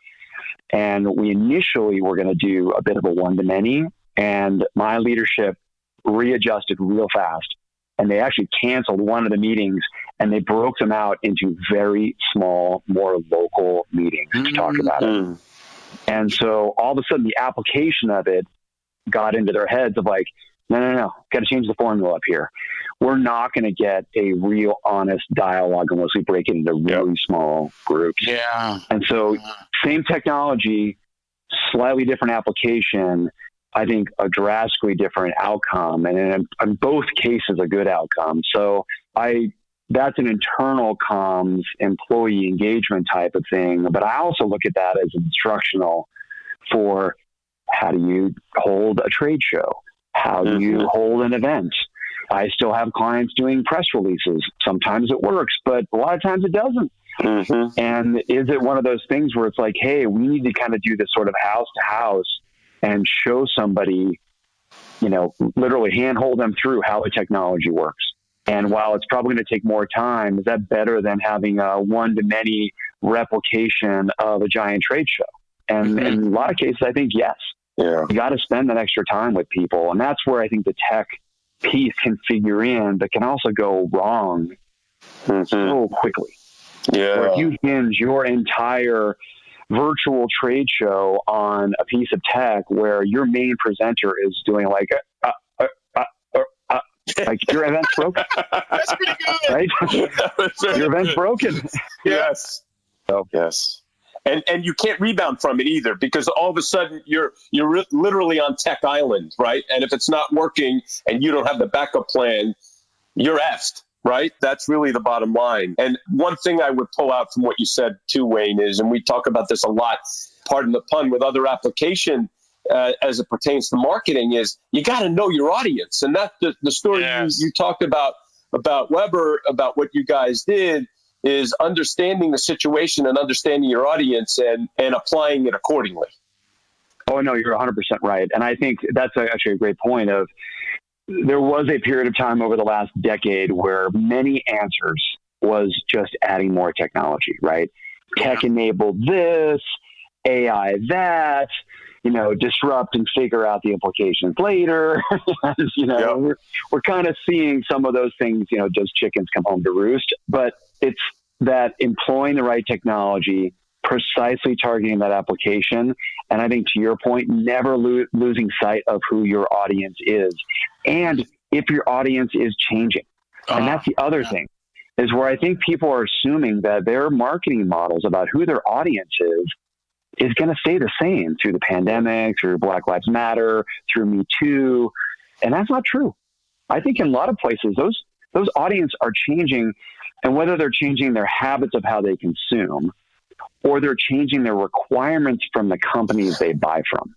D: And we initially were going to do a bit of a one-to-many, and my leadership readjusted real fast. And they actually canceled one of the meetings and they broke them out into very small, more local meetings to talk about it. And so all of a sudden the application of it got into their heads of like, no, got to change the formula up here. We're not going to get a real honest dialogue unless we break it into really small groups.
A: Yeah.
D: And so same technology, slightly different application, I think a drastically different outcome, and in both cases, a good outcome. So that's an internal comms employee engagement type of thing. But I also look at that as instructional for how do you hold a trade show? How do you hold an event? I still have clients doing press releases. Sometimes it works, but a lot of times it doesn't. And is it one of those things where it's like, hey, we need to kind of do this sort of house to house and show somebody, literally handhold them through how the technology works. And while it's probably going to take more time, is that better than having a one-to-many replication of a giant trade show? And in a lot of cases, I think yes.
C: Yeah.
D: You got to spend that extra time with people. And that's where I think the tech piece can figure in, but can also go wrong so quickly.
C: Yeah.
D: Where if you hinge your entire virtual trade show on a piece of tech where your main presenter is doing like your event's broken.
A: That's pretty good.
D: Right? Your event's broken.
C: Yes.
D: So,
C: yes. And you can't rebound from it either, because all of a sudden you're literally on Tech Island, right? And if it's not working and you don't have the backup plan, you're effed, right? That's really the bottom line. And one thing I would pull out from what you said too, Wayne, is, and we talk about this a lot, pardon the pun, with other application as it pertains to marketing, is you got to know your audience. And that's the story you talked about Weber, about what you guys did, is understanding the situation and understanding your audience and applying it accordingly.
D: Oh, no, you're 100% right. And I think that's actually a great point. Of there was a period of time over the last decade where many answers was just adding more technology, right? Tech enabled this, AI that, disrupt and figure out the implications later. We're kind of seeing some of those things, does chickens come home to roost? But it's that employing the right technology, precisely targeting that application. And I think, to your point, never losing sight of who your audience is. And if your audience is changing. And that's the other thing, is where I think people are assuming that their marketing models about who their audience is going to stay the same through the pandemic, through Black Lives Matter, through Me Too. And that's not true. I think in a lot of places, those audience are changing, and whether they're changing their habits of how they consume, or they're changing their requirements from the companies they buy from.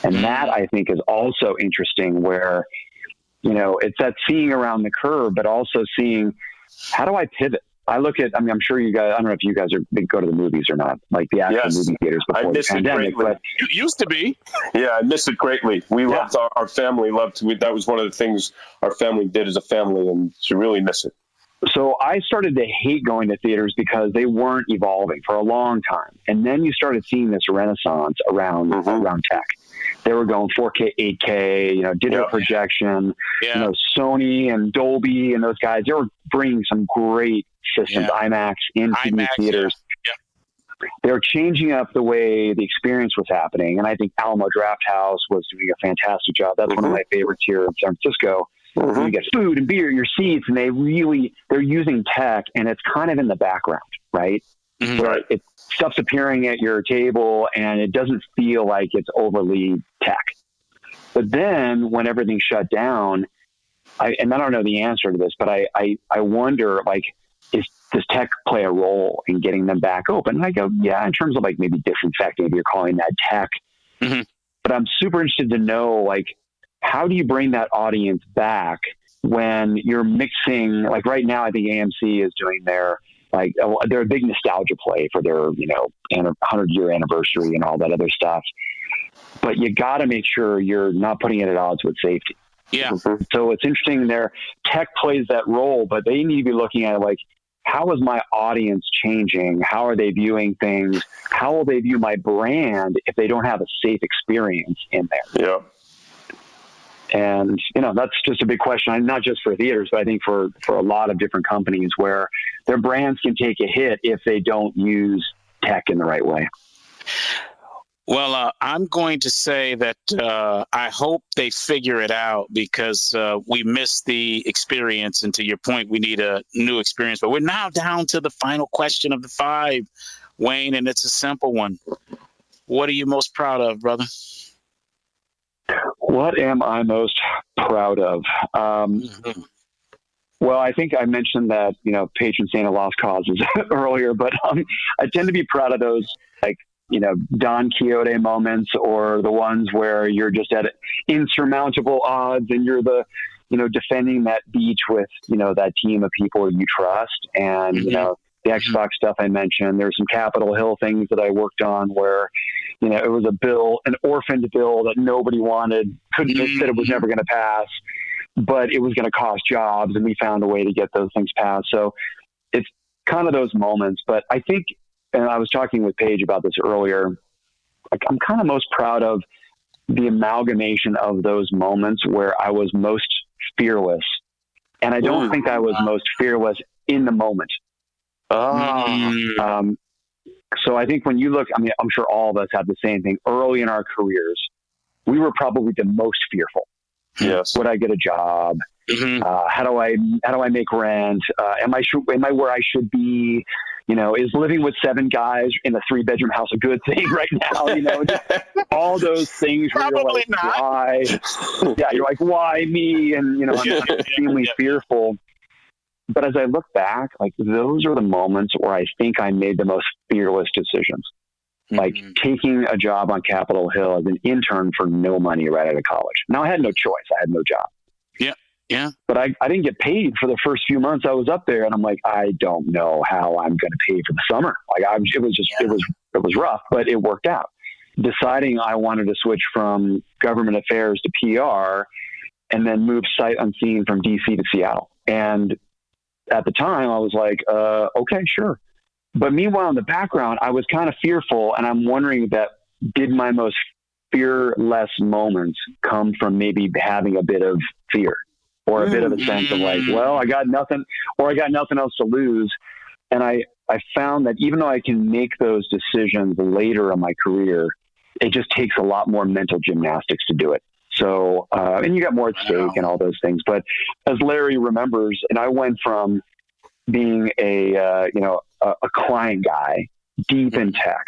D: And that, I think, is also interesting, where, it's that seeing around the curve, but also seeing, how do I pivot? I look at, I'm sure you guys, I don't know if you guys go to the movies or not, like the actual movie theaters before the pandemic. But
A: you used to be.
C: Yeah, I miss it greatly. We loved our family that was one of the things our family did as a family, and to really miss it.
D: So I started to hate going to theaters because they weren't evolving for a long time. And then you started seeing this renaissance around tech. They were going 4K, 8K, digital projection, Sony and Dolby and those guys, they were bringing some great systems, IMAX, into these theaters. Yeah. They were changing up the way the experience was happening. And I think Alamo Drafthouse was doing a fantastic job. That's one of my favorites here in San Francisco. You get food and beer, your seats, and they're using tech, and it's kind of in the background, right? Where stuff's appearing at your table, and it doesn't feel like it's overly tech. But then when everything shut down, I don't know the answer to this, but I wonder, like, does tech play a role in getting them back open? And I go, yeah, in terms of like maybe disinfecting, if you're calling that tech. But I'm super interested to know, like, how do you bring that audience back when you're mixing, like right now, I think AMC is doing they're a big nostalgia play for their, 100-year anniversary and all that other stuff. But you got to make sure you're not putting it at odds with safety.
A: Yeah.
D: So it's interesting there. Tech plays that role, but they need to be looking at, like, how is my audience changing? How are they viewing things? How will they view my brand if they don't have a safe experience in there?
C: Yeah.
D: And, that's just a big question, not just for theaters, but I think for a lot of different companies where their brands can take a hit if they don't use tech in the right way.
A: Well, I'm going to say that I hope they figure it out, because we missed the experience. And to your point, we need a new experience. But we're now down to the final question of the 5, Wayne, and it's a simple one. What are you most proud of, brother?
D: What am I most proud of? Well, I think I mentioned that, patron saint of lost causes earlier, but I tend to be proud of those, like, Don Quixote moments, or the ones where you're just at insurmountable odds and you're defending that beach with, that team of people you trust. And, the Xbox stuff I mentioned, there's some Capitol Hill things that I worked on where, it was an orphaned bill that nobody wanted, said it was never going to pass. but it was going to cost jobs, and we found a way to get those things passed. So it's kind of those moments. But I think, and I was talking with Paige about this earlier, like, I'm kind of most proud of the amalgamation of those moments where I was most fearless. And I don't think I was most fearless in the moment. So I think when you look, I mean, I'm sure all of us have the same thing. Early in our careers, we were probably the most fearful.
C: Yes.
D: Would I get a job? How do I make rent? Am I where I should be? You know, is living with 7 guys in a 3-bedroom house a good thing right now? You know, just all those things.
A: Probably
D: you're like,
A: not.
D: why? Yeah, you're like, why me? And you know, I'm extremely fearful. But as I look back, like, those are the moments where I think I made the most fearless decisions. Like taking a job on Capitol Hill as an intern for no money right out of college. Now I had no choice. I had no job.
A: Yeah.
D: But I didn't get paid for the first few months I was up there. And I'm like, I don't know how I'm going to pay for the summer. Like, it was rough, but it worked out. Deciding I wanted to switch from government affairs to PR and then move sight unseen from DC to Seattle. And at the time I was like, okay, sure. But meanwhile, in the background, I was kind of fearful, and I'm wondering that did my most fearless moments come from maybe having a bit of fear or a bit of a sense of like, well, I got nothing else to lose. And I found that even though I can make those decisions later in my career, it just takes a lot more mental gymnastics to do it. So, and you got more at stake and all those things. But as Larry remembers, and I went from being a client guy deep in tech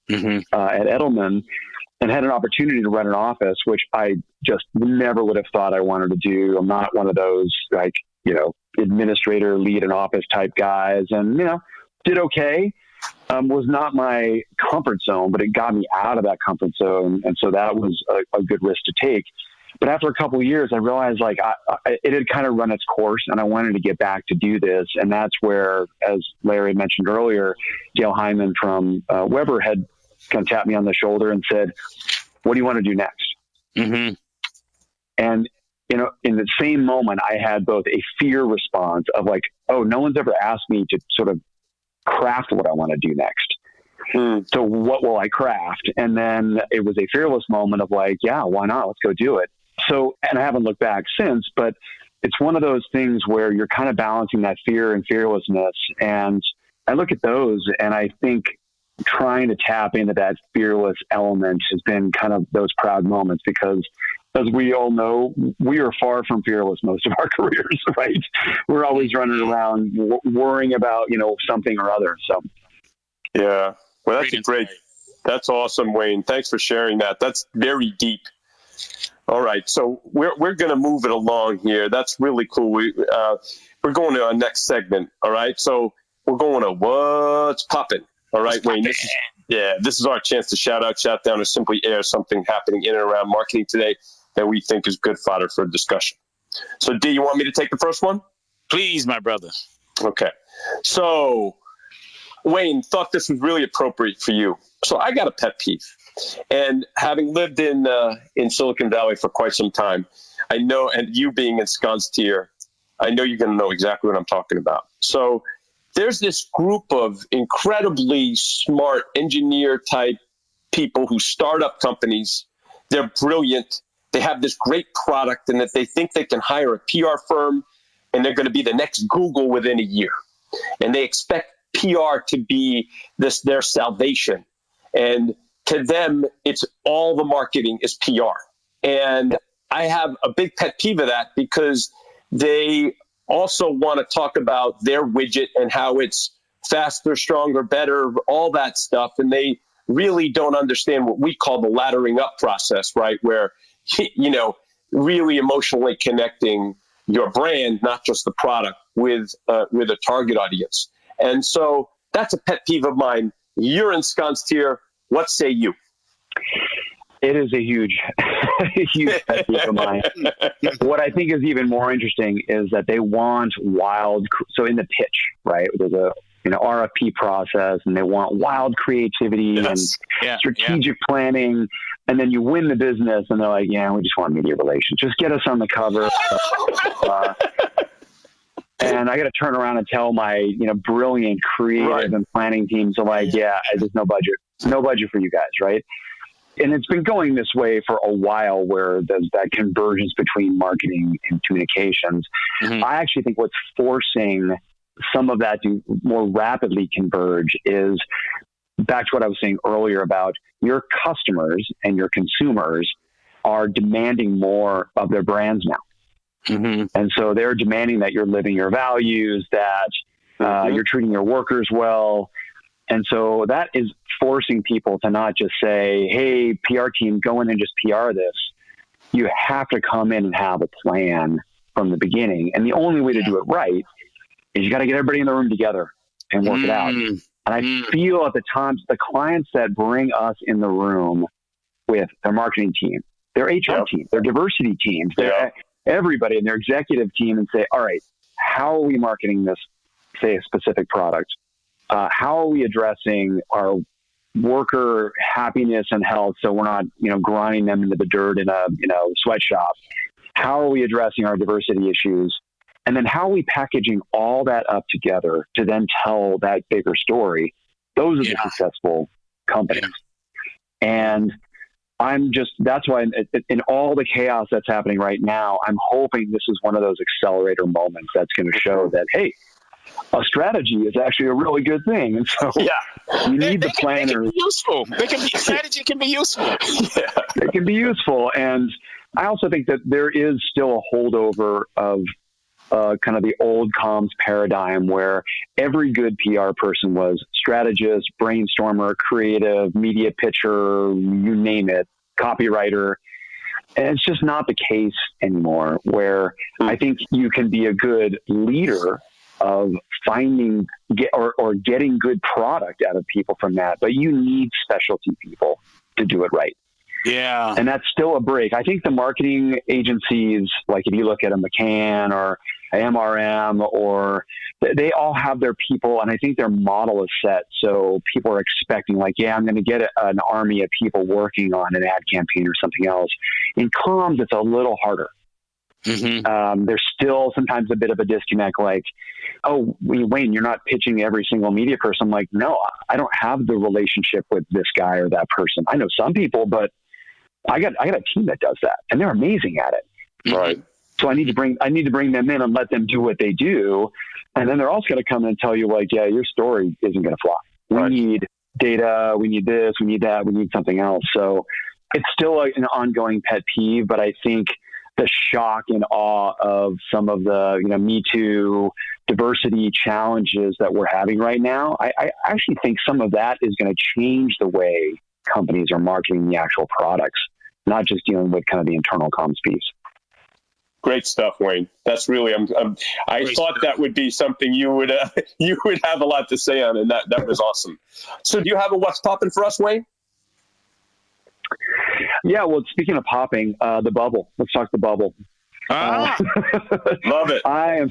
D: at Edelman, and had an opportunity to run an office, which I just never would have thought I wanted to do. I'm not one of those, like, you know, administrator, lead an office type guys, and, you know, did okay. Was not my comfort zone, but it got me out of that comfort zone. And so that was a good risk to take. But after a couple of years, I realized like it had kind of run its course, and I wanted to get back to do this. And that's where, as Larry mentioned earlier, Dale Hyman from Weber had kind of tapped me on the shoulder and said, what do you want to do next? And, you know, in the same moment, I had both a fear response of like, oh, no one's ever asked me to sort of craft what I want to do next. So what will I craft? And then it was a fearless moment of like, yeah, why not? Let's go do it. So, and I haven't looked back since, but it's one of those things where you're kind of balancing that fear and fearlessness. And I look at those and I think trying to tap into that fearless element has been kind of those proud moments, because as we all know, we are far from fearless most of our careers, right? We're always running around worrying about, you know, something or other. So,
C: yeah, well, that's awesome, Wayne. Thanks for sharing that. That's very deep. All right, so we're going to move it along here. That's really cool. We're going to our next segment. All right, so we're going to what's popping. All right, Wayne. This is our chance to shout down, or simply air something happening in and around marketing today that we think is good fodder for discussion. So, D, you want me to take the first one?
A: Please, my brother.
C: Okay. So, Wayne, thought this was really appropriate for you. So I got a pet peeve. And having lived in Silicon Valley for quite some time, I know, and you being ensconced here, I know you're going to know exactly what I'm talking about. So there's this group of incredibly smart engineer-type people who start up companies. They're brilliant. They have this great product, and that they think they can hire a PR firm, and they're going to be the next Google within a year. And they expect PR to be their salvation. And to them, it's all the marketing is PR. And I have a big pet peeve of that, because they also want to talk about their widget and how it's faster, stronger, better, all that stuff. And they really don't understand what we call the laddering up process, right? Where, you know, really emotionally connecting your brand, not just the product, with a target audience. And so that's a pet peeve of mine. You're ensconced here. What say you?
D: It is a huge pet peeve of mine. What I think is even more interesting is that they want wild. So in the pitch, right, there's a RFP process, and they want wild creativity and strategic planning. And then you win the business and they're like, yeah, we just want media relations. Just get us on the cover. And I got to turn around and tell my, brilliant creative and planning teams are like, yeah, there's no budget for you guys. Right. And it's been going this way for a while where there's that convergence between marketing and communications. Mm-hmm. I actually think what's forcing some of that to more rapidly converge is back to what I was saying earlier about your customers and your consumers are demanding more of their brands now. Mm-hmm. And so they're demanding that you're living your values, that you're treating your workers well. And so that is forcing people to not just say, hey, PR team, go in and just PR this. You have to come in and have a plan from the beginning. And the only way to do it right is you got to get everybody in the room together and work it out. And I feel at the times the clients that bring us in the room with their marketing team, their HR team, their diversity teams, everybody in their executive team and say, all right, how are we marketing this, say, a specific product? How are we addressing our worker happiness and health so we're not, grinding them into the dirt in a, sweatshop? How are we addressing our diversity issues? And then how are we packaging all that up together to then tell that bigger story? Those are the successful companies. And that's why in all the chaos that's happening right now, I'm hoping this is one of those accelerator moments that's going to show that, hey, a strategy is actually a really good thing. And so you need the planners. They can be useful.
A: Strategy can be useful.
D: It can be useful. And I also think that there is still a holdover of kind of the old comms paradigm where every good PR person was strategist, brainstormer, creative, media pitcher, you name it, copywriter. And it's just not the case anymore, where I think you can be a good leader of finding or getting good product out of people from that, but you need specialty people to do it right.
A: Yeah.
D: And that's still a break. I think the marketing agencies, like if you look at a McCann or MRM, or they all have their people, and I think their model is set. So people are expecting like, I'm going to get an army of people working on an ad campaign or something else. In comms, it's a little harder. Mm-hmm. There's still sometimes a bit of a disconnect, like, oh, Wayne, you're not pitching every single media person. I'm like, no, I don't have the relationship with this guy or that person. I know some people, but I got a team that does that, and they're amazing at it.
C: Right.
D: So I need to bring them in and let them do what they do. And then they're also going to come in and tell you like, your story isn't going to fly. We need data. We need this, we need that. We need something else. So it's still an ongoing pet peeve, but I think the shock and awe of some of the, Me Too diversity challenges that we're having right now, I actually think some of that is going to change the way companies are marketing the actual products, not just dealing with kind of the internal comms piece.
C: Great stuff, Wayne. That's really, I thought that would be something you would have a lot to say on, and that was awesome. So do you have a what's popping for us, Wayne?
D: Yeah, well, speaking of popping, the bubble. Let's talk the bubble.
C: Love it.
D: I am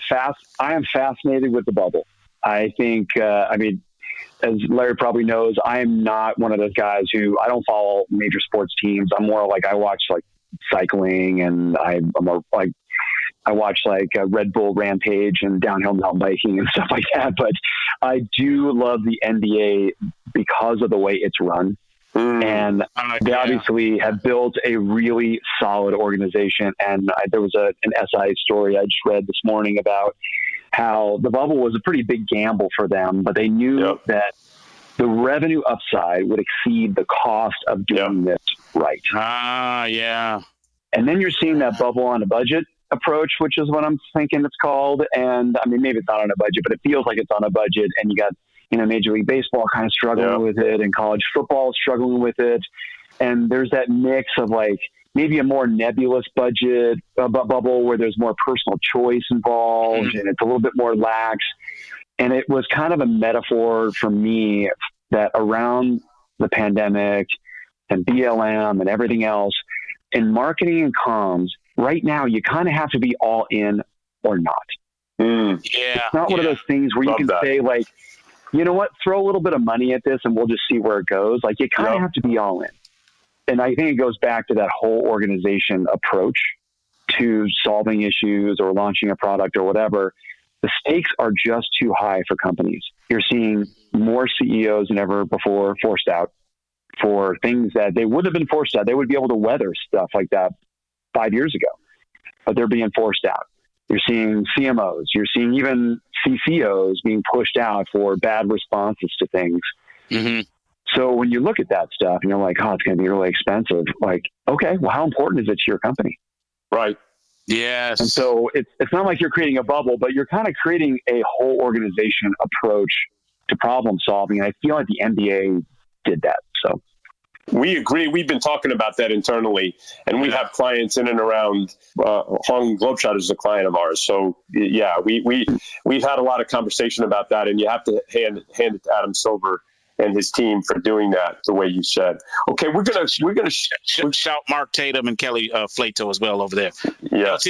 D: fascinated with the bubble. I think, as Larry probably knows, I am not one of those guys I don't follow major sports teams. I'm more like, I watch like cycling, and I watch like Red Bull Rampage and downhill mountain biking and stuff like that. But I do love the NBA because of the way it's run. And they obviously have built a really solid organization. And there was an SI story I just read this morning about how the bubble was a pretty big gamble for them, but they knew that the revenue upside would exceed the cost of doing this right. And then you're seeing that bubble on a budget approach, which is what I'm thinking it's called. And I mean, maybe it's not on a budget, but it feels like it's on a budget. And you got, Major League Baseball kind of struggling with it, and college football struggling with it. And there's that mix of like maybe a more nebulous budget bubble where there's more personal choice involved, and it's a little bit more lax. And it was kind of a metaphor for me that around the pandemic and BLM and everything else, in marketing and comms, right now, you kind of have to be all in or not. It's not one of those things where you can say like, you know what, throw a little bit of money at this and we'll just see where it goes. Like you kind of have to be all in. And I think it goes back to that whole organization approach to solving issues or launching a product or whatever. The stakes are just too high for companies. You're seeing more CEOs than ever before forced out for things that they would have been forced out. They would be able to weather stuff like that 5 years ago, but they're being forced out. You're seeing CMOs, you're seeing even CCOs being pushed out for bad responses to things.
A: Mm-hmm.
D: So when you look at that stuff and you're like, oh, it's going to be really expensive. Like, okay, well, how important is it to your company?
C: Right.
A: Yes.
D: And so it's not like you're creating a bubble, but you're kind of creating a whole organization approach to problem solving. And I feel like the NBA did that. So
C: we agree. We've been talking about that internally, and we have clients in and around. Harlem Globetrotters is a client of ours. So yeah, we've had a lot of conversation about that, and you have to hand it to Adam Silver and his team for doing that the way you said. Okay, we're gonna
A: shout Mark Tatum and Kelly Flato as well over there.
C: Yes.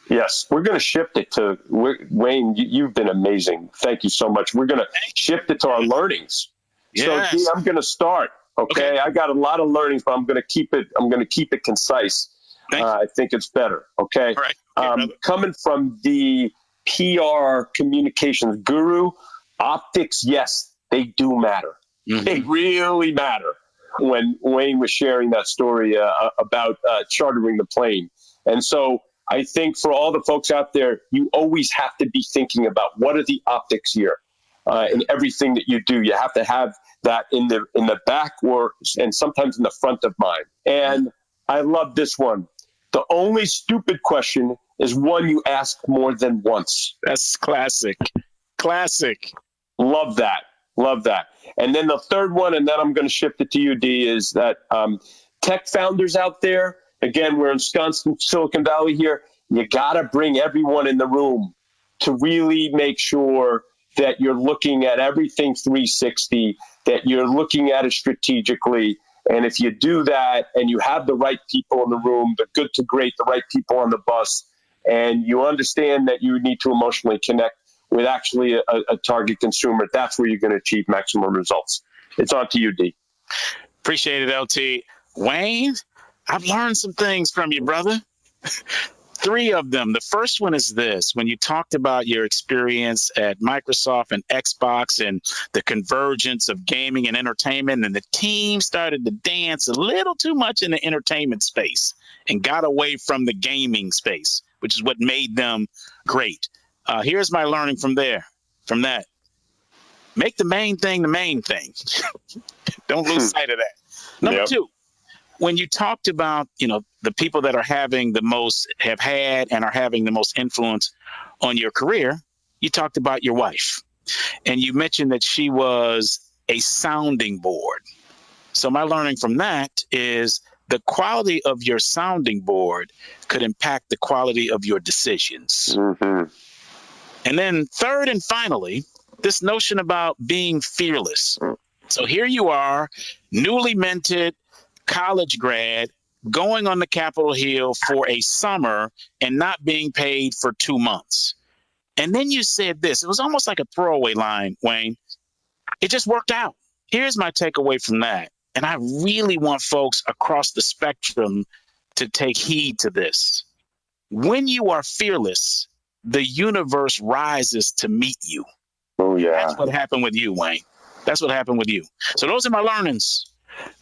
C: Yes, we're going to shift it to Wayne. You've been amazing. Thank you so much. We're going to shift it to our learnings.
A: Yes.
C: So, Dee, I'm going to start. Okay, I got a lot of learnings, but I'm going to keep it concise. I think it's better. Okay.
A: All right.
C: Coming from the PR communications guru, optics, yes, they do matter. Mm-hmm. They really matter. When Wayne was sharing that story about chartering the plane, and so I think for all the folks out there, you always have to be thinking about what are the optics here in everything that you do. You have to have that in the back and sometimes in the front of mind. And I love this one. The only stupid question is one you ask more than once.
A: That's classic. Classic.
C: Love that. And then the third one, and then I'm going to shift it to you, Dee, is that tech founders out there, again, we're ensconced in Silicon Valley here. You got to bring everyone in the room to really make sure that you're looking at everything 360, that you're looking at it strategically. And if you do that and you have the right people in the room, the good to great, the right people on the bus, and you understand that you need to emotionally connect with actually a target consumer, that's where you're going to achieve maximum results. It's on to you, Dee.
A: Appreciate it, LT. Wayne, I've learned some things from you, brother. 3 of them. The first one is this. When you talked about your experience at Microsoft and Xbox and the convergence of gaming and entertainment, and the team started to dance a little too much in the entertainment space and got away from the gaming space, which is what made them great. Here's my learning from that. Make the main thing the main thing. Don't lose sight of that. Number 2. When you talked about, the people that have had and are having the most influence on your career, you talked about your wife, and you mentioned that she was a sounding board. So my learning from that is the quality of your sounding board could impact the quality of your decisions.
C: Mm-hmm.
A: And then third and finally, this notion about being fearless. So here you are, newly minted, college grad, going on the Capitol Hill for a summer and not being paid for 2 months. And then you said this. It was almost like a throwaway line, Wayne. It just worked out. Here's my takeaway from that. And I really want folks across the spectrum to take heed to this. When you are fearless, the universe rises to meet you.
C: Oh, yeah.
A: That's what happened with you, Wayne. That's what happened with you. So those are my learnings.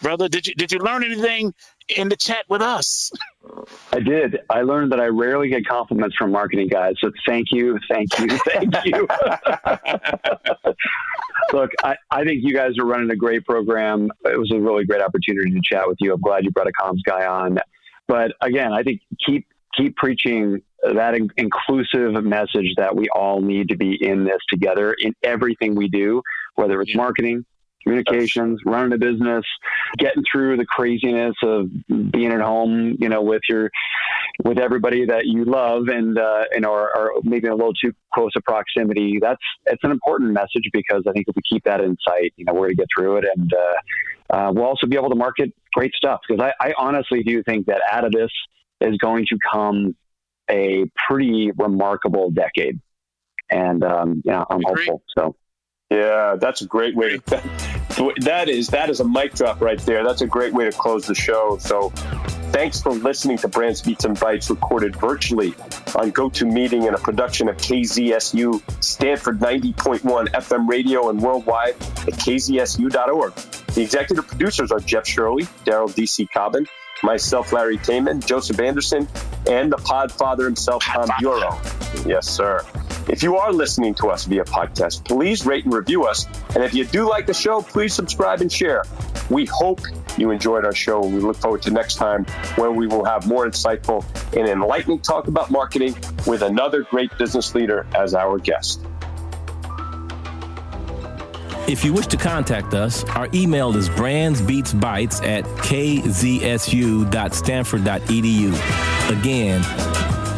A: Brother, did you learn anything in the chat with us?
D: I did. I learned that I rarely get compliments from marketing guys. So thank you. Look, I think you guys are running a great program. It was a really great opportunity to chat with you. I'm glad you brought a comms guy on. But again, I think keep preaching that inclusive message that we all need to be in this together in everything we do, whether it's marketing, communications, running a business, getting through the craziness of being at home, with everybody that you love and or maybe a little too close a proximity. It's an important message, because I think if we keep that in sight, we're going to get through it, and we'll also be able to market great stuff. Because I honestly do think that out of this is going to come a pretty remarkable decade, and I'm hopeful. So.
C: Yeah, that's a great way to That is a mic drop right there. That's a great way to close the show. So thanks for listening to Brands, Beats, and Bytes, recorded virtually on GoToMeeting and a production of KZSU, Stanford 90.1 FM radio, and worldwide at kzsu.org. The executive producers are Jeff Shirley, Daryl D.C. Cobbin, myself, Larry Taman, Joseph Anderson, and the podfather himself, Tom Bureau. Yes, sir. If you are listening to us via podcast, please rate and review us. And if you do like the show, please subscribe and share. We hope you enjoyed our show, and we look forward to next time where we will have more insightful and enlightening talk about marketing with another great business leader as our guest.
B: If you wish to contact us, our email is brandsbeatsbytes@kzsu.stanford.edu. Again,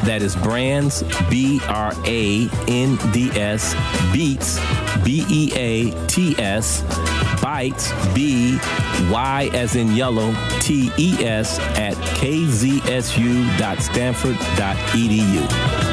B: that is brands, BRANDS, beats, BEATS, bytes, BY as in yellow, TES, at kzsu.stanford.edu.